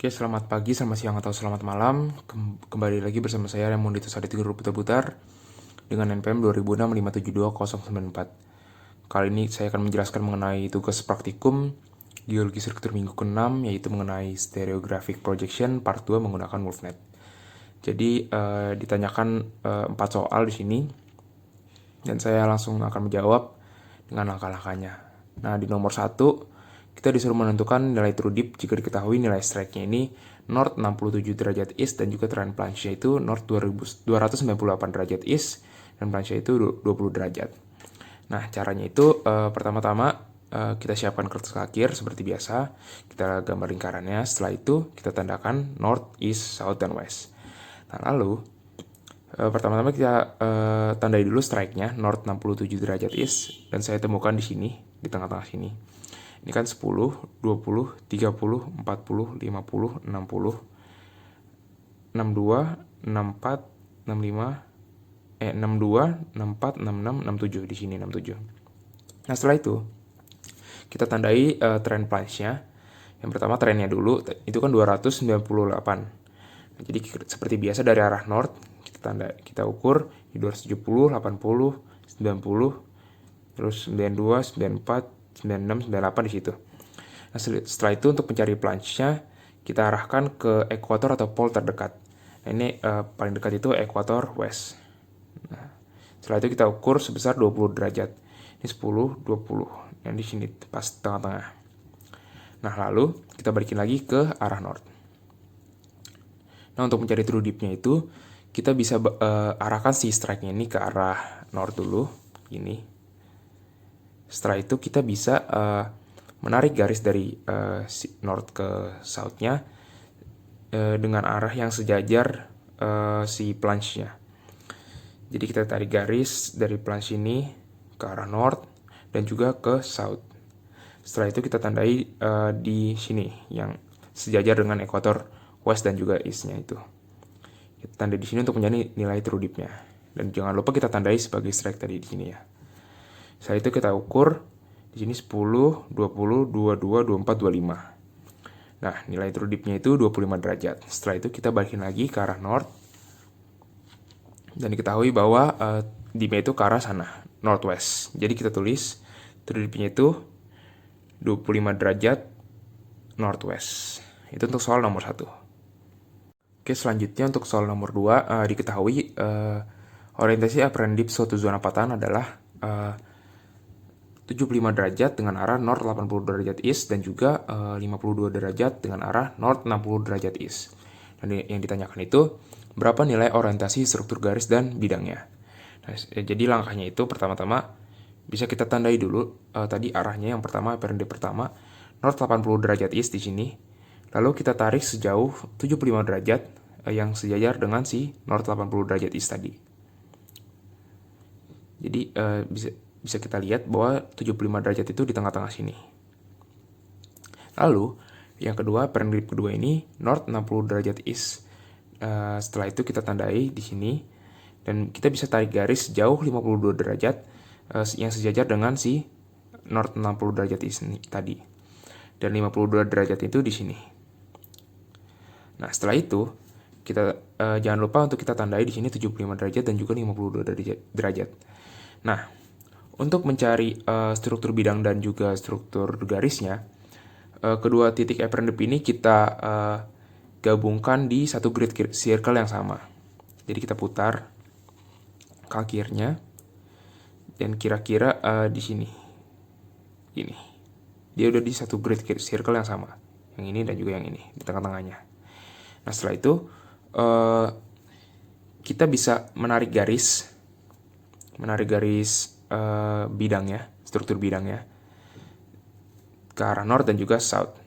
Oke, selamat pagi, selamat siang, atau selamat malam. Kembali lagi bersama saya Raymond Sadit Guru Putar dengan NPM 2006572094. Kali ini saya akan menjelaskan mengenai tugas praktikum Geologi Struktur minggu ke-6, yaitu mengenai Stereographic Projection part 2 menggunakan WolfNet. Jadi ditanyakan 4 soal di sini dan saya langsung akan menjawab dengan langkah-langkahnya. Nah, di nomor 1 kita disuruh menentukan nilai true dip jika diketahui nilai strike-nya ini north 67 derajat east dan juga trend plunge-nya itu north 298 derajat east dan plunge-nya itu 20 derajat. Nah, caranya itu pertama-tama kita siapkan kertas kakir seperti biasa. Kita gambar lingkarannya. Setelah itu kita tandakan north, east, south, dan west. Nah, lalu pertama-tama kita tandai dulu strike-nya north 67 derajat east dan saya temukan di sini, di tengah-tengah sini. Ini kan 10, 20, 30, 40, 50, 60, 62, 64, 65, 62, 64, 66, 67 di sini 67. Nah, setelah itu kita tandai trend plunge-nya. Yang pertama trennya dulu itu kan 298. Nah, jadi seperti biasa dari arah north kita ukur di 270, 80, 90, terus 92, 94, 96, 98 di situ. Nah, setelah itu untuk mencari plunge-nya kita arahkan ke ekuator atau pole terdekat. Nah, ini paling dekat itu ekuator west. Nah, setelah itu kita ukur sebesar 20 derajat. Ini 10, 20. Yang di sini pas tengah-tengah. Nah, lalu kita balikin lagi ke arah north. Nah, untuk mencari true dip-nya itu kita bisa arahkan si strike-nya ini ke arah north dulu, gini. Setelah itu kita bisa menarik garis dari north ke south-nya dengan arah yang sejajar si plunge-nya. Jadi kita tarik garis dari plunge ini ke arah north dan juga ke south. Setelah itu kita tandai di sini yang sejajar dengan ekuator west dan juga east-nya itu. Kita tandai di sini untuk menjadi nilai true dip-nya. Dan jangan lupa kita tandai sebagai strike tadi di sini ya. Setelah itu kita ukur di sini 10, 20, 22, 24, 25. Nah, nilai true dip-nya itu 25 derajat. Setelah itu kita balikin lagi ke arah north. Dan diketahui bahwa dip-nya itu ke arah sana, northwest. Jadi kita tulis true dip-nya itu 25 derajat northwest. Itu untuk soal nomor 1. Oke, selanjutnya untuk soal nomor 2 diketahui orientasi apparent dip suatu zona patahan adalah 75 derajat dengan arah north 80 derajat east dan juga 52 derajat dengan arah north 60 derajat east. Dan yang ditanyakan itu berapa nilai orientasi struktur garis dan bidangnya. Nah, jadi langkahnya itu pertama-tama bisa kita tandai dulu tadi arahnya. Yang pertama apparent dip pertama north 80 derajat east di sini. Lalu kita tarik sejauh 75 derajat yang sejajar dengan si north 80 derajat east tadi. Jadi bisa kita lihat bahwa 75 derajat itu di tengah-tengah sini. Lalu, yang kedua, apparent dip kedua ini north 60 derajat east. Setelah itu kita tandai di sini dan kita bisa tarik garis jauh 52 derajat yang sejajar dengan si north 60 derajat east ini tadi. Dan 52 derajat itu di sini. Nah, setelah itu kita jangan lupa untuk kita tandai di sini 75 derajat dan juga 52 derajat. Nah, untuk mencari struktur bidang dan juga struktur garisnya, kedua titik apparent dip ini kita gabungkan di satu grid circle yang sama. Jadi kita putar kakirnya dan kira-kira di sini. Ini. Dia udah di satu grid circle yang sama. Yang ini dan juga yang ini di tengah-tengahnya. Nah, setelah itu kita bisa menarik garis bidangnya, struktur bidangnya ke arah north dan juga south.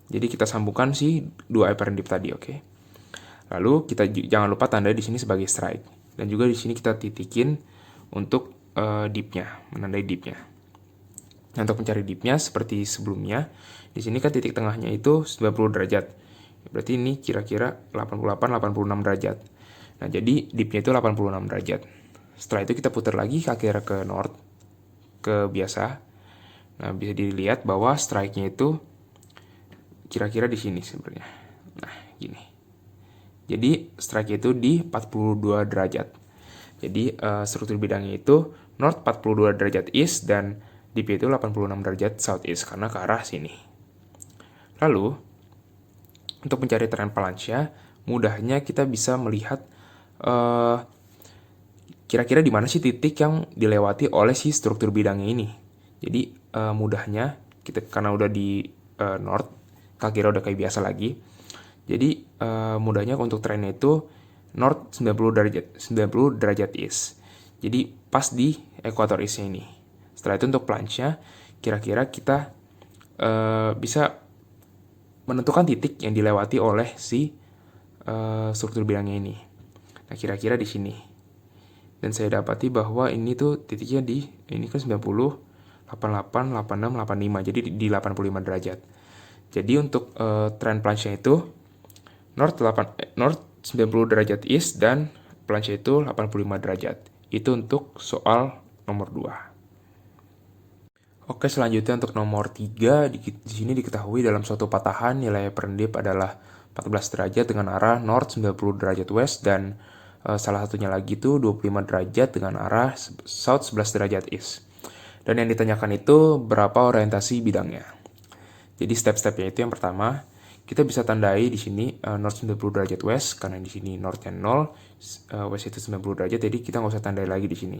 Jadi kita sambungkan si dua apparent dip tadi, oke. Lalu kita jangan lupa tandai di sini sebagai strike dan juga di sini kita titikin untuk dipnya, menandai dipnya. Nah, untuk mencari dipnya seperti sebelumnya, di sini kan titik tengahnya itu 90 derajat. Berarti ini kira-kira 88-86 derajat. Nah, jadi dipnya itu 86 derajat. Setelah itu kita putar lagi kakir ke north, ke biasa. Nah, bisa dilihat bahwa strike-nya itu kira-kira di sini sebenarnya. Nah, gini. Jadi strike itu di 42 derajat. Jadi struktur bidangnya itu north 42 derajat east dan DP itu 86 derajat southeast karena ke arah sini. Lalu untuk mencari trend planche, mudahnya kita bisa melihat kira-kira di mana sih titik yang dilewati oleh si struktur bidangnya ini. Jadi mudahnya kita karena udah di north, kaki kira udah kayak biasa lagi. Jadi mudahnya untuk trennya itu north 90 derajat east. Jadi pas di ekuator eastnya ini. Setelah itu untuk planche-nya kira-kira kita bisa menentukan titik yang dilewati oleh si struktur bidangnya ini. Nah, kira-kira di sini. Dan saya dapati bahwa ini tuh titiknya di ini kan 90, 88, 86, 85. Jadi di 85 derajat. Jadi untuk trend planche itu north 90 derajat east dan planche itu 85 derajat. Itu untuk soal nomor 2. Oke, selanjutnya untuk nomor 3, di sini diketahui dalam suatu patahan nilai perendip adalah 14 derajat dengan arah north 90 derajat west dan salah satunya lagi itu 25 derajat dengan arah south 11 derajat east. Dan yang ditanyakan itu berapa orientasi bidangnya. Jadi step-stepnya itu yang pertama, kita bisa tandai di sini north 90 derajat west karena di sini northnya 0, west itu 90 derajat, jadi kita nggak usah tandai lagi di sini.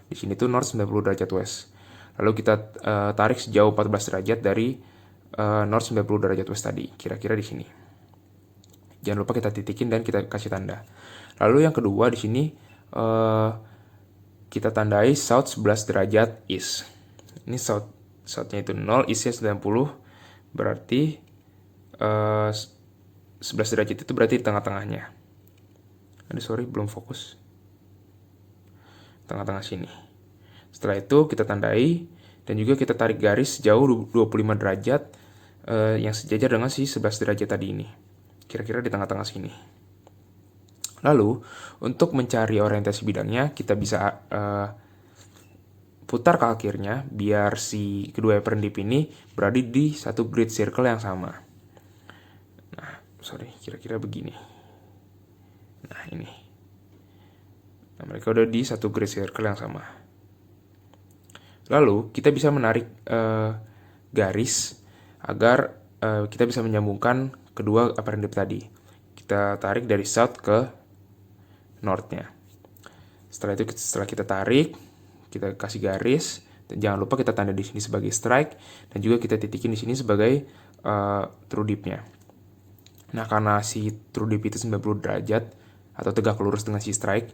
Di sini tuh north 90 derajat west. Lalu kita tarik sejauh 14 derajat dari north 90 derajat west tadi, kira-kira di sini. Jangan lupa kita titikin dan kita kasih tanda. Lalu yang kedua di sini kita tandai south 11 derajat east. Ini southnya itu 0, eastnya 90, berarti 11 derajat itu berarti di tengah-tengahnya. Sorry, belum fokus. Tengah-tengah sini. Setelah itu kita tandai dan juga kita tarik garis jauh 25 derajat yang sejajar dengan si 11 derajat tadi ini. Kira-kira di tengah-tengah sini. Lalu, untuk mencari orientasi bidangnya, kita bisa putar ke akhirnya biar si kedua perendip ini berada di satu grid circle yang sama. Nah, kira-kira begini. Nah, ini. Nah, mereka udah di satu grid circle yang sama. Lalu, kita bisa menarik garis agar kita bisa menyambungkan kedua perendip tadi. Kita tarik dari south ke northnya. Setelah kita tarik, kita kasih garis, dan jangan lupa kita tanda di sini sebagai strike, dan juga kita titikin di sini sebagai true dip-nya. Nah, karena si true dip itu 90 derajat atau tegak lurus dengan si strike,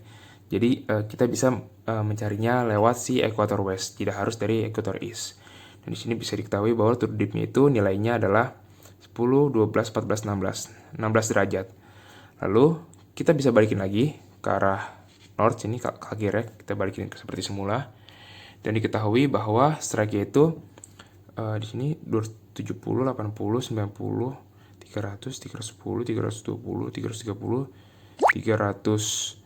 jadi kita bisa mencarinya lewat si equator west, tidak harus dari equator east. Dan di sini bisa diketahui bahwa true dip-nya itu nilainya adalah 10, 12, 14, 16 derajat. Lalu kita bisa balikin lagi ke arah north, ini ke kiri, kita balikin seperti semula. Dan diketahui bahwa strike itu di sini 270, 80, 90, 300, 310, 320, 330, 300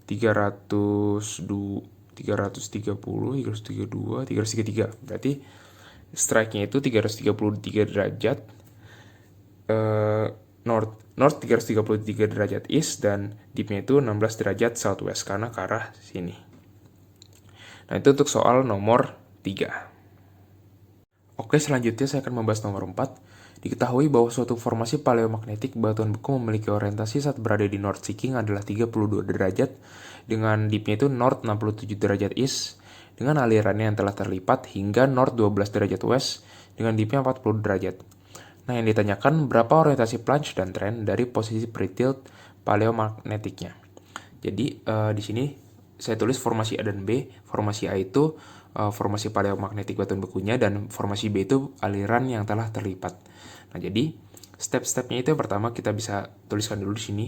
330, 332, 333. Berarti strike-nya itu 333 derajat north 333 derajat east dan dip-nya itu 16 derajat southwest karena ke arah sini. Nah, itu untuk soal nomor 3. Oke, selanjutnya saya akan membahas nomor 4. Diketahui bahwa suatu formasi paleomagnetik batuan beku memiliki orientasi saat berada di north seeking adalah 32 derajat dengan dip-nya itu north 67 derajat east dengan alirannya yang telah terlipat hingga north 12 derajat west dengan dip-nya 40 derajat. Nah, yang ditanyakan berapa orientasi plunge dan trend dari posisi pre-tilt paleomagnetiknya. Jadi di sini saya tulis formasi A dan B. Formasi A itu formasi paleomagnetik batuan bekunya dan formasi B itu aliran yang telah terlipat. Nah, jadi step-stepnya itu yang pertama kita bisa tuliskan dulu di sini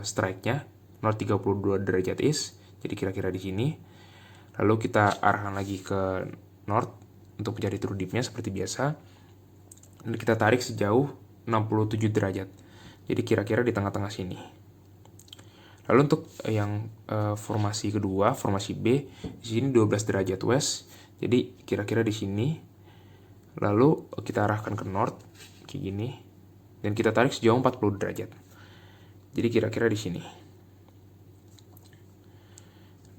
strike-nya north 32 derajat east. Jadi kira-kira di sini. Lalu kita arahkan lagi ke north untuk mencari true dip-nya seperti biasa. Dan kita tarik sejauh 67 derajat. Jadi kira-kira di tengah-tengah sini. Lalu untuk yang formasi kedua, formasi B, di sini 12 derajat west. Jadi kira-kira di sini. Lalu kita arahkan ke north. kayak gini, dan kita tarik sejauh 40 derajat. Jadi kira-kira di sini.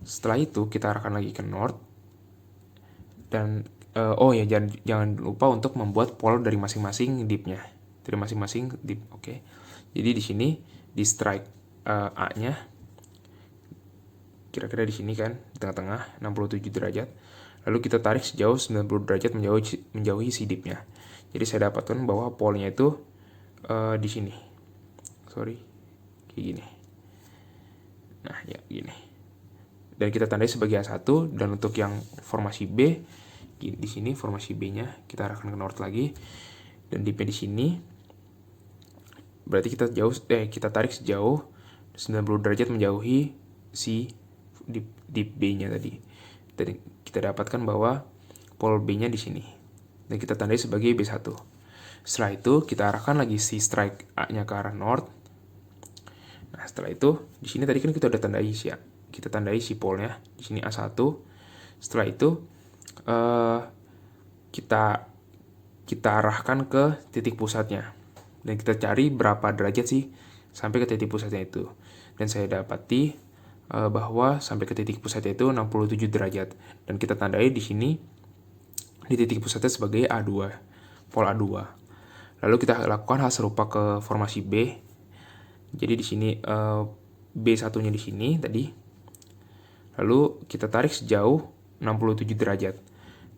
Setelah itu kita arahkan lagi ke north, dan oh ya, jangan lupa untuk membuat pole dari masing-masing dipnya, dari masing-masing dip. Oke. Jadi di sini di strike A-nya kira-kira di sini kan, di tengah-tengah 67 derajat. Lalu kita tarik sejauh 90 derajat menjauhi si dipnya. Jadi saya dapatkan bahwa pole-nya itu di sini. Sorry, kayak gini. Nah, ya gini. Dan kita tandai sebagai A1, dan untuk yang formasi B di sini formasi B-nya kita arahkan ke north lagi, dan dipnya di sini. Berarti kita tarik sejauh 90 derajat menjauhi si dip B-nya tadi. Dan kita dapatkan bahwa pole B-nya di sini. Dan kita tandai sebagai B1. Setelah itu kita arahkan lagi si strike A-nya ke arah north. Nah, setelah itu di sini tadi kan kita udah tandai si A. Kita tandai si pole-nya di sini A1. Setelah itu kita arahkan ke titik pusatnya. Dan kita cari berapa derajat sih sampai ke titik pusatnya itu. Dan saya dapati bahwa sampai ke titik pusatnya itu 67 derajat. Dan kita tandai di sini di titik pusatnya sebagai A2, pole A2. Lalu kita lakukan hal serupa ke formasi B. Jadi di sini B1-nya di sini tadi. Lalu kita tarik sejauh 67 derajat.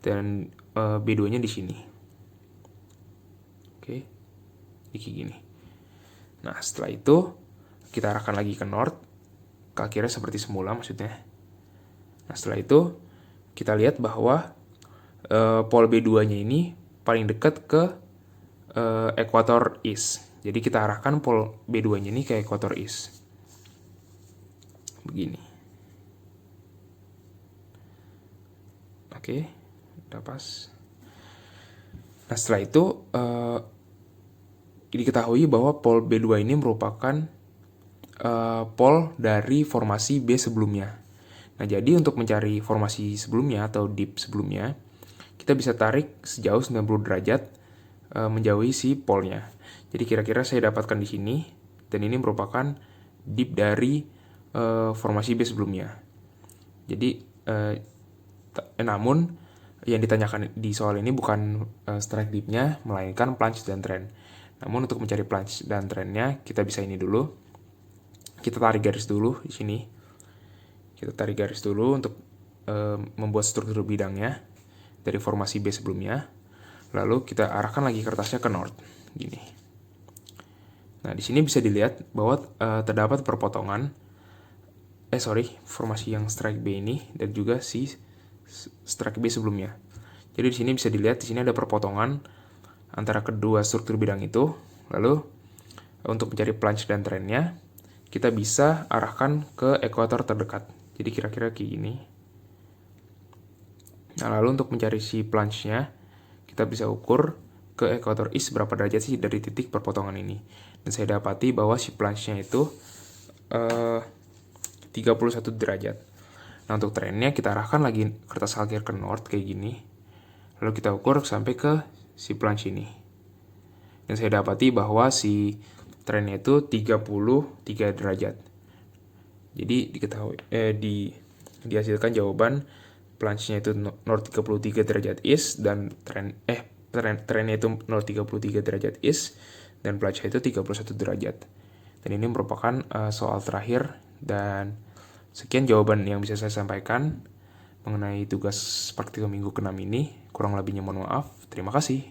Dan B2-nya di sini. Oke. Kayak gini. Nah, setelah itu kita arahkan lagi ke north, kira-kira seperti semula maksudnya. Nah, setelah itu kita lihat bahwa pole B2-nya ini paling dekat ke ekuator east. Jadi kita arahkan pole B2-nya ini ke ekuator east. Begini. Oke, udah pas. Nah, setelah itu diketahui bahwa pole B2 ini merupakan pole dari formasi B sebelumnya. Nah, jadi untuk mencari formasi sebelumnya atau dip sebelumnya, kita bisa tarik sejauh 90 derajat menjauhi si pole-nya. Jadi kira-kira saya dapatkan di sini, dan ini merupakan dip dari formasi B sebelumnya. Jadi namun yang ditanyakan di soal ini bukan strike dipnya, melainkan plunge dan trend. Namun untuk mencari plunge dan trendnya, kita bisa ini dulu. Kita tarik garis dulu di sini. Kita tarik garis dulu untuk membuat struktur bidangnya dari formasi B sebelumnya. Lalu kita arahkan lagi kertasnya ke north, gini. Nah, di sini bisa dilihat bahwa terdapat perpotongan. Formasi yang strike B ini dan juga si strike B sebelumnya. Jadi di sini bisa dilihat di sini ada perpotongan antara kedua struktur bidang itu. Lalu untuk mencari plunge dan trendnya, kita bisa arahkan ke ekuator terdekat. Jadi kira-kira kayak gini. Nah, lalu untuk mencari si plunge-nya, kita bisa ukur ke ekuator east berapa derajat sih dari titik perpotongan ini. Dan saya dapati bahwa si plunge-nya itu 31 derajat. Nah, untuk trendnya kita arahkan lagi kertas kalkir ke north kayak gini. Lalu kita ukur sampai ke si plunge ini. Dan saya dapati bahwa si trendnya itu 33 derajat. Jadi diketahui dihasilkan jawaban plunge-nya itu 0,33 derajat east dan trendnya itu 0,33 derajat east dan plunge-nya itu 31 derajat. Dan ini merupakan soal terakhir, dan sekian jawaban yang bisa saya sampaikan mengenai tugas praktikum minggu ke-6 ini. Kurang lebihnya mohon maaf. Terima kasih.